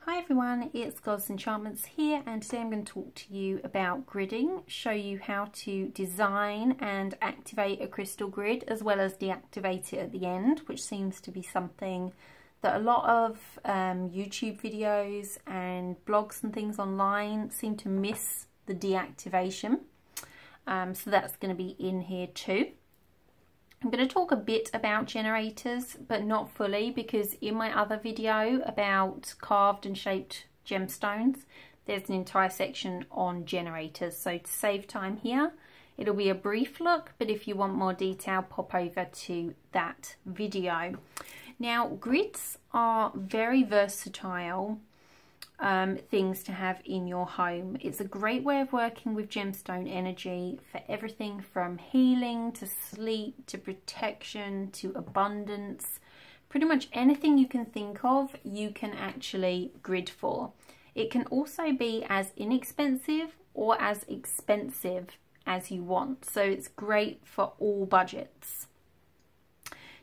Hi everyone, it's Gods Enchantments here, and today I'm going to talk to you about gridding, show you how to design and activate a crystal grid as well as deactivate it at the end, which seems to be something that a lot of YouTube videos and blogs and things online seem to miss the deactivation. So that's going to be in here too. I'm going to talk a bit about generators, but not fully, because in my other video about carved and shaped gemstones, there's an entire section on generators. So to save time here, it'll be a brief look, but if you want more detail, pop over to that video. Now, grids are very versatile things to have in your home. It's a great way of working with gemstone energy for everything from healing to sleep to protection to abundance. Pretty much anything you can think of, you can actually grid for. It can also be as inexpensive or as expensive as you want, so it's great for all budgets.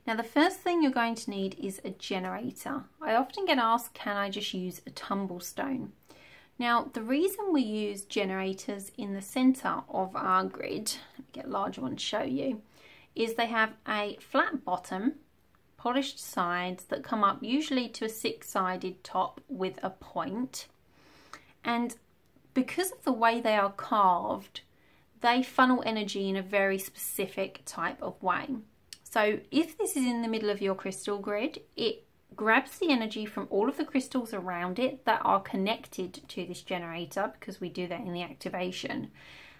Now, the first thing you're going to need is a generator. I often get asked, can I just use a tumblestone? Now, the reason we use generators in the center of our grid, let me get a larger one to show you, is they have a flat bottom, polished sides that come up usually to a six-sided top with a point. And because of the way they are carved, they funnel energy in a very specific type of way. So if this is in the middle of your crystal grid, it grabs the energy from all of the crystals around it that are connected to this generator, because we do that in the activation,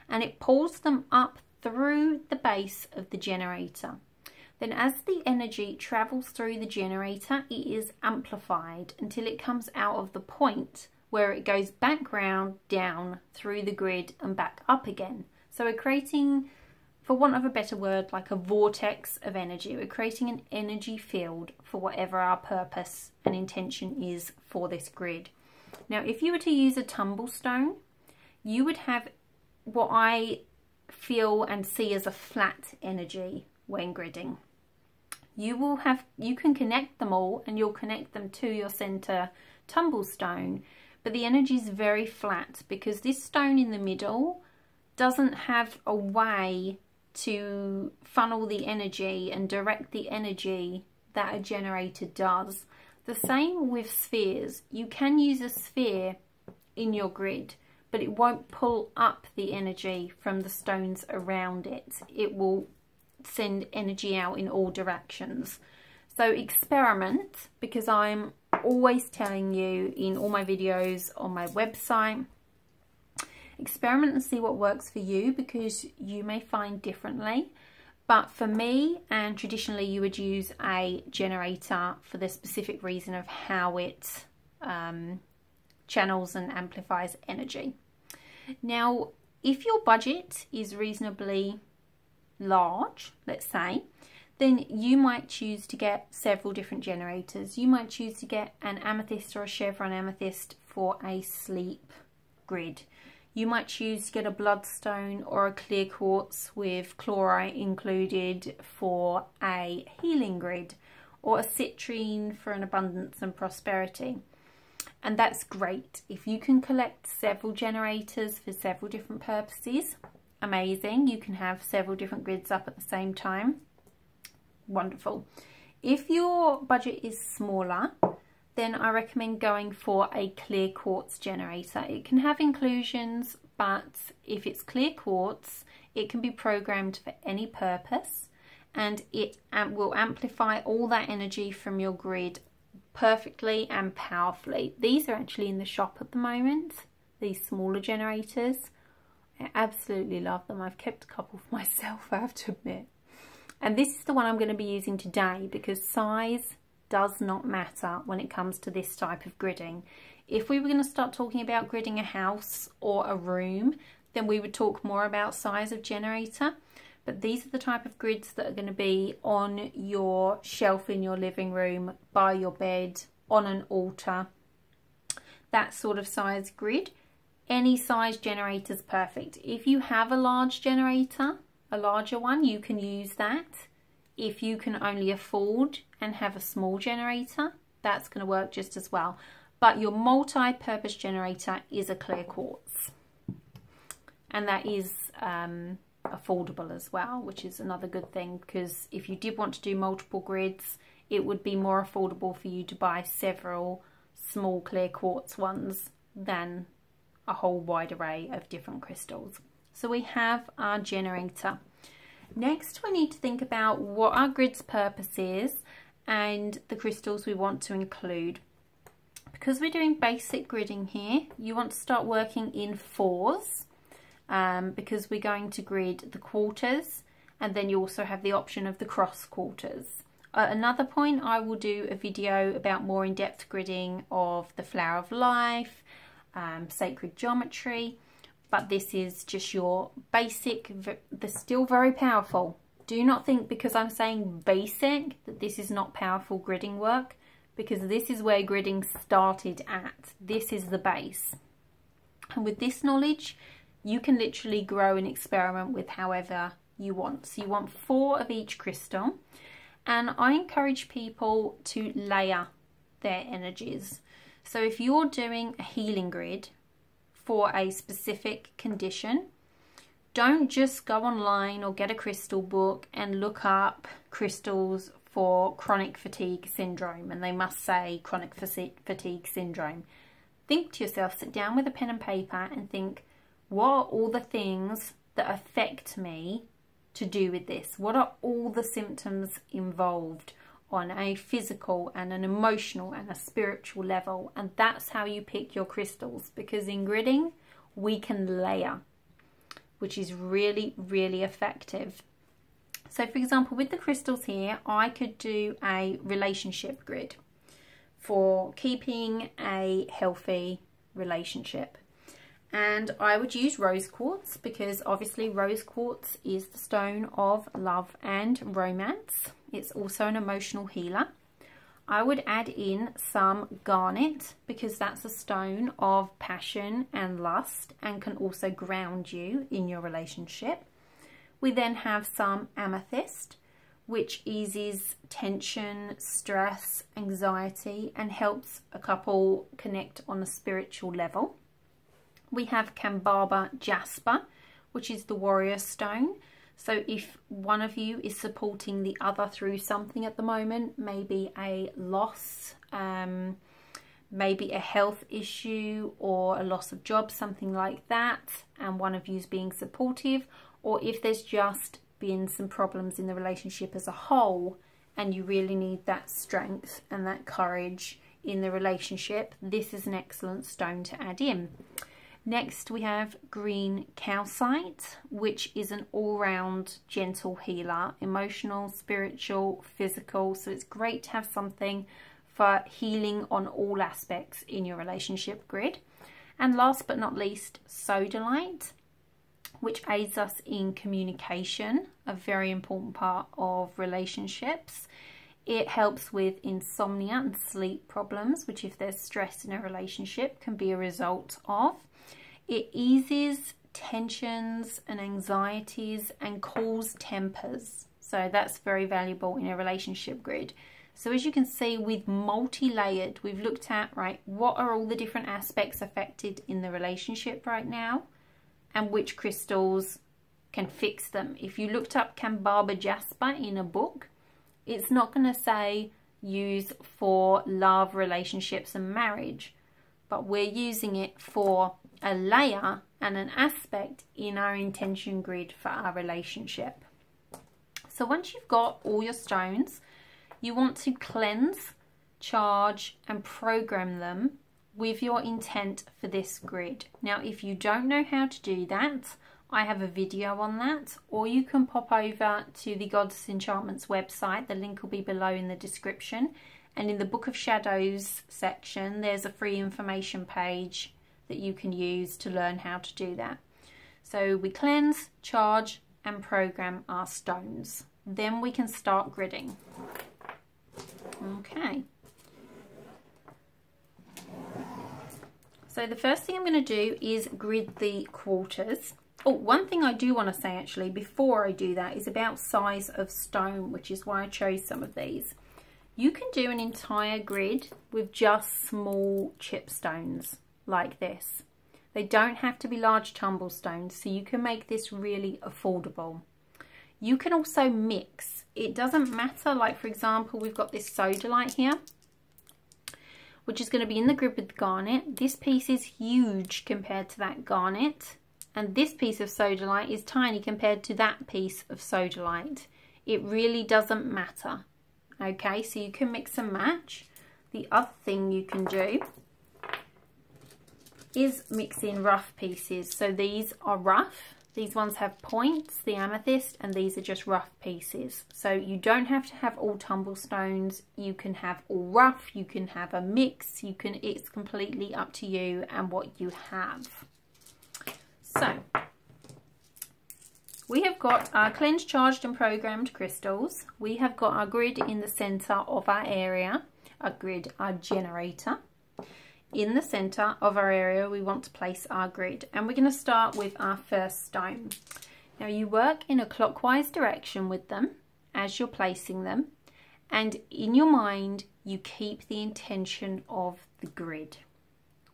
and it pulls them up through the base of the generator. Then as the energy travels through the generator, it is amplified until it comes out of the point where it goes background down through the grid and back up again. So we're creating, for want of a better word, like a vortex of energy. We're creating an energy field for whatever our purpose and intention is for this grid. Now, if you were to use a tumblestone, you would have what I feel and see as a flat energy when gridding. You can connect them all and you'll connect them to your center tumblestone, but the energy is very flat because this stone in the middle doesn't have a way to funnel the energy and direct the energy that a generator does. The same with spheres. You can use a sphere in your grid, but it won't pull up the energy from the stones around it. It will send energy out in all directions. So experiment, because I'm always telling you in all my videos on my website, experiment and see what works for you, because you may find differently. But for me, and traditionally you would use a generator for the specific reason of how it channels and amplifies energy. Now, if your budget is reasonably large, let's say, then you might choose to get several different generators. You might choose to get an amethyst or a chevron amethyst for a sleep grid. You might choose to get a bloodstone or a clear quartz with chlorite included for a healing grid, or a citrine for an abundance and prosperity. And that's great. If you can collect several generators for several different purposes, amazing. You can have several different grids up at the same time. Wonderful. If your budget is smaller, then I recommend going for a clear quartz generator. It can have inclusions, but if it's clear quartz, it can be programmed for any purpose, and it will amplify all that energy from your grid perfectly and powerfully. These are actually in the shop at the moment, these smaller generators. I absolutely love them. I've kept a couple for myself, I have to admit. And this is the one I'm going to be using today, because size does not matter when it comes to this type of gridding. If we were going to start talking about gridding a house or a room, then we would talk more about size of generator. But these are the type of grids that are going to be on your shelf in your living room, by your bed, on an altar. That sort of size grid. Any size generator is perfect. If you have a large generator, a larger one, you can use that. If you can only afford and have a small generator, that's going to work just as well. but your multi-purpose generator is a clear quartz, and that is affordable as well, which is another good thing, because if you did want to do multiple grids, it would be more affordable for you to buy several small clear quartz ones than a whole wide array of different crystals. So we have our generator. Next, we need to think about what our grid's purpose is and the crystals we want to include. Because we're doing basic gridding here, you want to start working in fours, because we're going to grid the quarters, and then you also have the option of the cross quarters. At another point, I will do a video about more in-depth gridding of the Flower of Life, sacred geometry, but this is just your basic. They're still very powerful. Do not think because I'm saying basic that this is not powerful gridding work, because this is where gridding started at. This is the base. And with this knowledge, you can literally grow and experiment with however you want. So you want 4 of each crystal. And I encourage people to layer their energies. So if you're doing a healing grid for a specific condition, don't just go online or get a crystal book and look up crystals for chronic fatigue syndrome, and they must say chronic fatigue syndrome. Think to yourself, sit down with a pen and paper and think, what are all the things that affect me to do with this? What are all the symptoms involved on a physical and an emotional and a spiritual level? And that's how you pick your crystals, because in gridding we can layer, which is really, really effective. So for example, with the crystals here, I could do a relationship grid for keeping a healthy relationship. And I would use rose quartz, because obviously rose quartz is the stone of love and romance. It's also an emotional healer. I would add in some garnet, because that's a stone of passion and lust and can also ground you in your relationship. We then have some amethyst, which eases tension, stress, anxiety, and helps a couple connect on a spiritual level. We have Kambaba jasper, which is the warrior stone. So if one of you is supporting the other through something at the moment, maybe a loss, maybe a health issue or a loss of job, something like that, and one of you is being supportive, or if there's just been some problems in the relationship as a whole and you really need that strength and that courage in the relationship, this is an excellent stone to add in. Next we have green calcite, which is an all-round gentle healer, emotional, spiritual, physical. So it's great to have something for healing on all aspects in your relationship grid. And last but not least, sodalite, which aids us in communication, a very important part of relationships. It helps with insomnia and sleep problems, which if there's stress in a relationship can be a result of. It eases tensions and anxieties and cools tempers. So that's very valuable in a relationship grid. So as you can see, with multi-layered, we've looked at, right, what are all the different aspects affected in the relationship right now and which crystals can fix them. If you looked up Kambaba jasper in a book, it's not going to say use for love, relationships and marriage, but we're using it for a layer and an aspect in our intention grid for our relationship. So once you've got all your stones, you want to cleanse, charge and program them with your intent for this grid. Now if you don't know how to do that, I have a video on that, or you can pop over to the Goddess Enchantments website. The link will be below in the description, and in the Book of Shadows section there's a free information page that you can use to learn how to do that. So we cleanse, charge and program our stones. Then we can start gridding. Okay. So the first thing I'm going to do is grid the quarters. Oh, one thing I do want to say actually before I do that is about size of stone, which is why I chose some of these. You can do an entire grid with just small chipstones like this. They don't have to be large tumblestones, so you can make this really affordable. You can also mix. It doesn't matter, like for example, we've got this sodalite here, which is going to be in the grid with the garnet. This piece is huge compared to that garnet, and this piece of sodalite is tiny compared to that piece of sodalite. It really doesn't matter. Okay, so you can mix and match. The other thing you can do is mix in rough pieces. So these are rough. These ones have points, the amethyst, and these are just rough pieces. So you don't have to have all tumblestones. You can have all rough. You can have a mix. It's completely up to you and what you have. So we have got our cleansed, charged and programmed crystals. We have got our grid in the center of our area, our generator. In the center of our area, we want to place our grid, and we're going to start with our first stone. Now you work in a clockwise direction with them as you're placing them, and in your mind you keep the intention of the grid.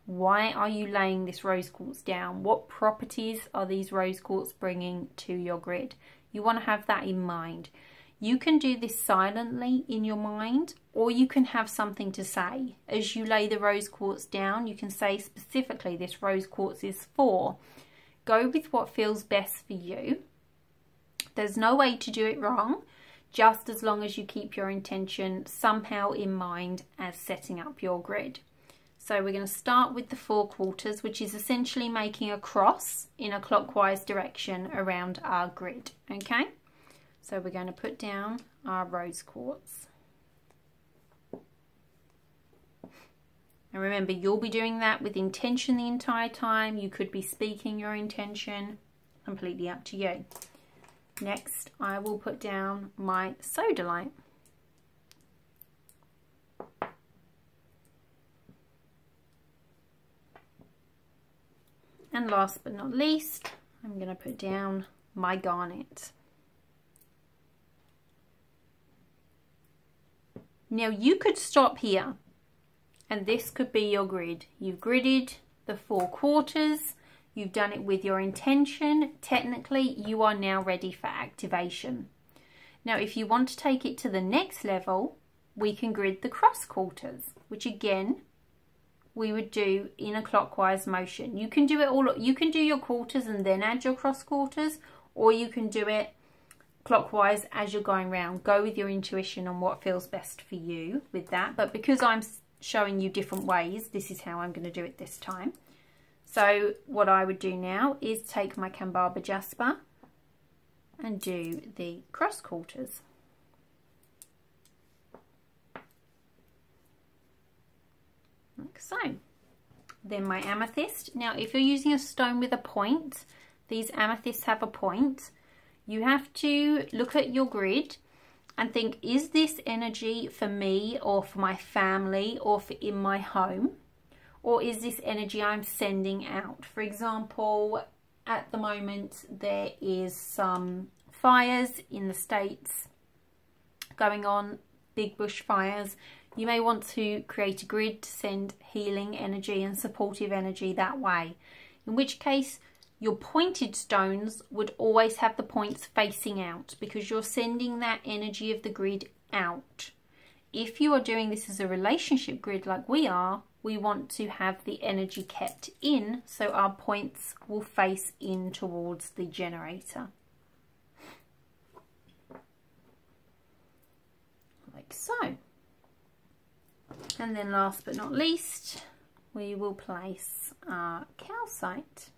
Why are you laying this rose quartz down? What properties are these rose quartz bringing to your grid? You want to have that in mind. You can do this silently in your mind, or you can have something to say. As you lay the rose quartz down, you can say specifically, this rose quartz is for. Go with what feels best for you. There's no way to do it wrong, just as long as you keep your intention somehow in mind as setting up your grid. So we're going to start with the 4 quarters, which is essentially making a cross in a clockwise direction around our grid. Okay, so we're going to put down our rose quartz. And remember, you'll be doing that with intention the entire time. You could be speaking your intention, completely up to you. Next, I will put down my sodalite. And last but not least, I'm going to put down my garnet. Now you could stop here, and this could be your grid. You've gridded the 4 quarters, you've done it with your intention. Technically, you are now ready for activation. Now, if you want to take it to the next level, we can grid the cross quarters, which again, we would do in a clockwise motion. You can do it all. You can do your quarters and then add your cross quarters, or you can do it clockwise as you're going round. Go with your intuition on what feels best for you with that. But because I'm showing you different ways, this is how I'm going to do it this time. So what I would do now is take my Kambaba Jasper and do the cross quarters. Like so. Then my amethyst. Now if you're using a stone with a point, these amethysts have a point. You have to look at your grid and think, is this energy for me or for my family or for in my home? Or is this energy I'm sending out? For example, at the moment there is some fires in the States going on, big bushfires. You may want to create a grid to send healing energy and supportive energy that way. In which case, your pointed stones would always have the points facing out because you're sending that energy of the grid out. If you are doing this as a relationship grid like we are, we want to have the energy kept in, so our points will face in towards the generator. Like so. And then last but not least, we will place our calcite.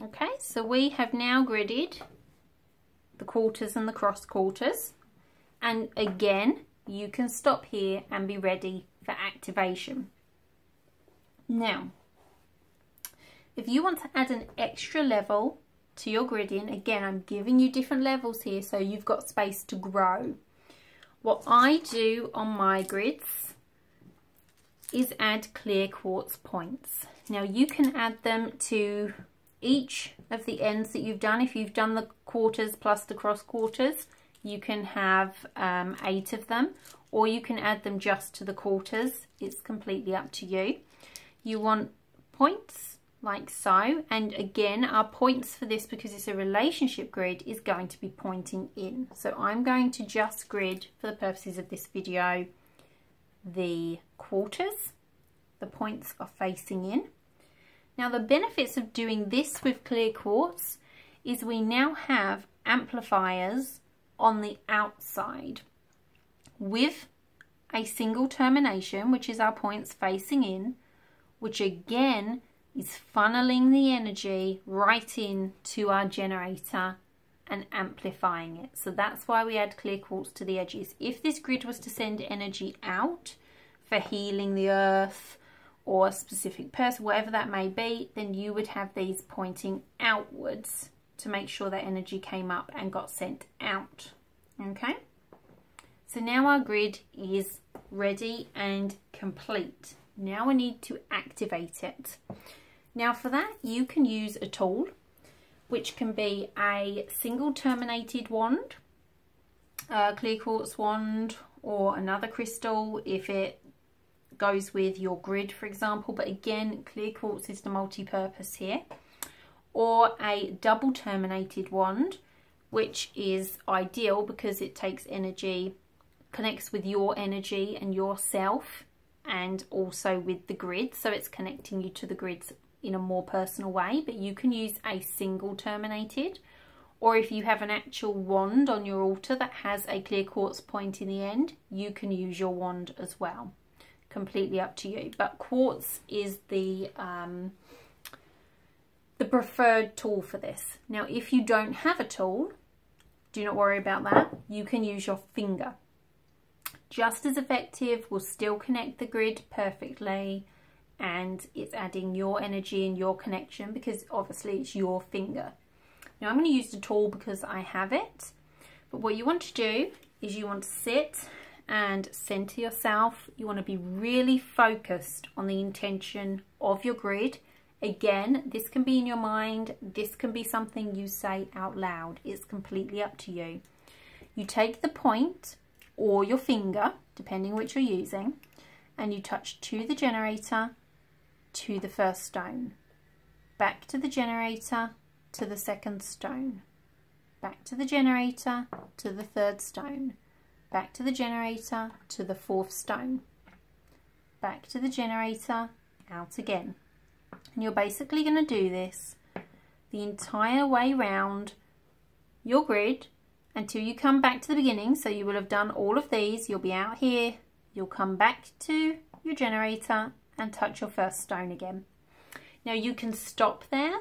Okay, so we have now gridded the quarters and the cross quarters. And again, you can stop here and be ready for activation. Now, if you want to add an extra level to your gridding, again, I'm giving you different levels here so you've got space to grow. What I do on my grids is add clear quartz points. Now you can add them to each of the ends that you've done. If you've done the quarters plus the cross quarters, You can have 8 of them, or you can add them just to the quarters. It's completely up to you. You want points like so, and again, our points for this, because it's a relationship grid, is going to be pointing in. So I'm going to just grid, for the purposes of this video, the quarters. The points are facing in. Now the benefits of doing this with clear quartz is we now have amplifiers on the outside with a single termination, which is our points facing in, which again is funneling the energy right in to our generator and amplifying it. So that's why we add clear quartz to the edges. If this grid was to send energy out for healing the earth or a specific person, whatever that may be, then you would have these pointing outwards to make sure that energy came up and got sent out. Okay, so now our grid is ready and complete. Now we need to activate it. Now for that, you can use a tool, which can be a single terminated wand, a clear quartz wand, or another crystal if it goes with your grid, for example. But again, clear quartz is the multi-purpose here. Or a double terminated wand, which is ideal because it takes energy, connects with your energy and yourself, and also with the grid, so it's connecting you to the grids in a more personal way. But you can use a single terminated, or if you have an actual wand on your altar that has a clear quartz point in the end, you can use your wand as well. Completely up to you, but quartz is the preferred tool for this. Now if you don't have a tool, do not worry about that. You can use your finger. Just as effective, will still connect the grid perfectly, and it's adding your energy and your connection because obviously it's your finger. Now I'm going to use the tool because I have it, but what you want to do is you want to sit and center yourself. You want to be really focused on the intention of your grid. Again, this can be in your mind, this can be something you say out loud. It's completely up to you. You take the point or your finger, depending which you're using, and you touch to the generator, to the first stone, back to the generator, to the second stone, back to the generator, to the third stone, back to the generator, to the fourth stone, back to the generator, out again. And you're basically going to do this the entire way round your grid until you come back to the beginning. So you will have done all of these. You'll be out here, you'll come back to your generator and touch your first stone again. Now you can stop there,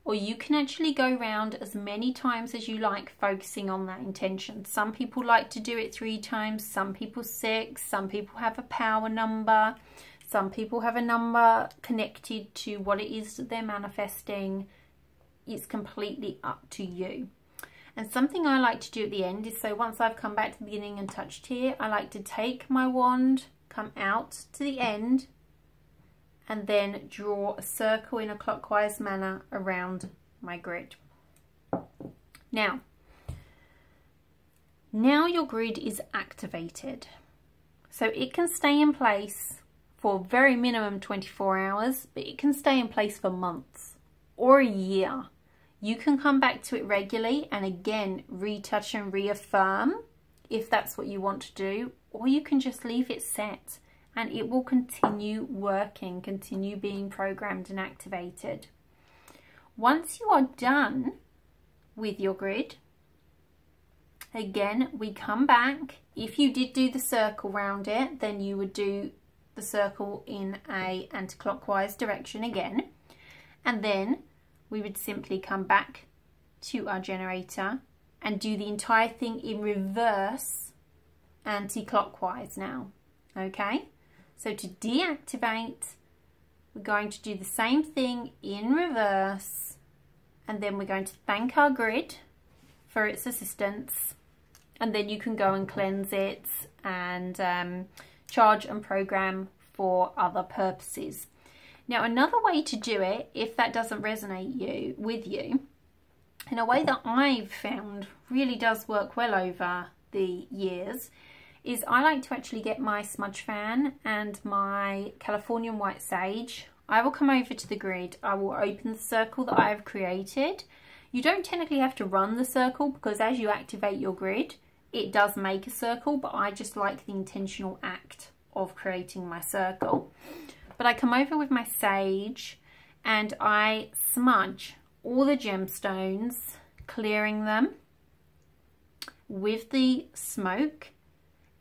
or you can actually go round as many times as you like, focusing on that intention. Some people like to do it 3 times, some people 6, some people have a power number, some people have a number connected to what it is that they're manifesting. It's completely up to you. And something I like to do at the end is, so once I've come back to the beginning and touched here, I like to take my wand, come out to the end, and then draw a circle in a clockwise manner around my grid. Now your grid is activated. So it can stay in place for very minimum 24 hours, but it can stay in place for months or a year. You can come back to it regularly and again retouch and reaffirm if that's what you want to do, or you can just leave it set and it will continue working, continue being programmed and activated. Once you are done with your grid, again we come back. If you did do the circle round it, then you would do the circle in a anti-clockwise direction again, and then we would simply come back to our generator and do the entire thing in reverse anti-clockwise now. Okay, so to deactivate, we're going to do the same thing in reverse, and then we're going to thank our grid for its assistance, and then you can go and cleanse it and charge and program for other purposes. Now another way to do it, if that doesn't resonate with you, in a way that I've found really does work well over the years, is I like to actually get my smudge fan and my Californian white sage. I will come over to the grid, I will open the circle that I have created. You don't technically have to run the circle, because as you activate your grid, it does make a circle, but I just like the intentional act of creating my circle. But I come over with my sage and I smudge all the gemstones, clearing them with the smoke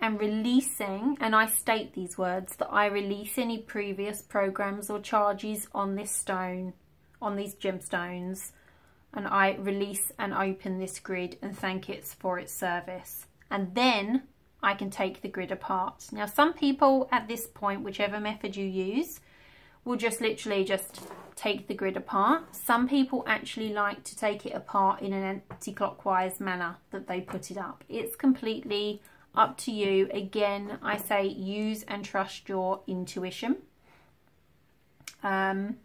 and releasing, and I state these words, that I release any previous programs or charges on this stone, on these gemstones, and I release and open this grid and thank it for its service. And then I can take the grid apart. Now some people at this point, whichever method you use, will just literally just take the grid apart. Some people actually like to take it apart in an anti-clockwise manner that they put it up. It's completely up to you. Again, I say use and trust your intuition. And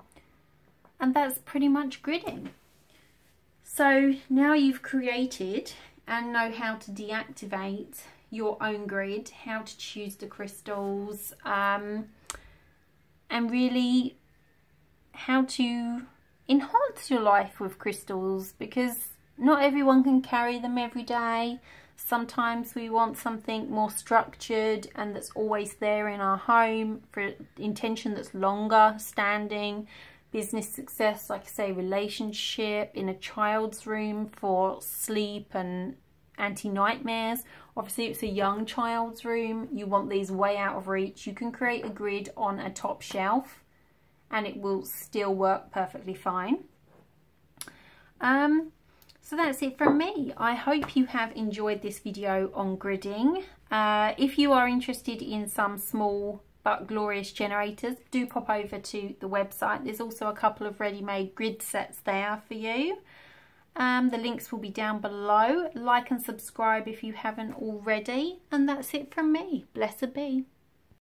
that's pretty much gridding. So now you've created and know how to deactivate your own grid, how to choose the crystals, and really how to enhance your life with crystals, because not everyone can carry them every day. Sometimes we want something more structured and that's always there in our home for intention that's longer standing. Business success, like I say, relationship, in a child's room for sleep and anti-nightmares. Obviously it's a young child's room, you want these way out of reach. You can create a grid on a top shelf and it will still work perfectly fine. So that's it from me. I hope you have enjoyed this video on gridding. If you are interested in some small but glorious generators, do pop over to the website. There's also a couple of ready-made grid sets there for you. The links will be down below. Like and subscribe if you haven't already. And that's it from me. Blessed be.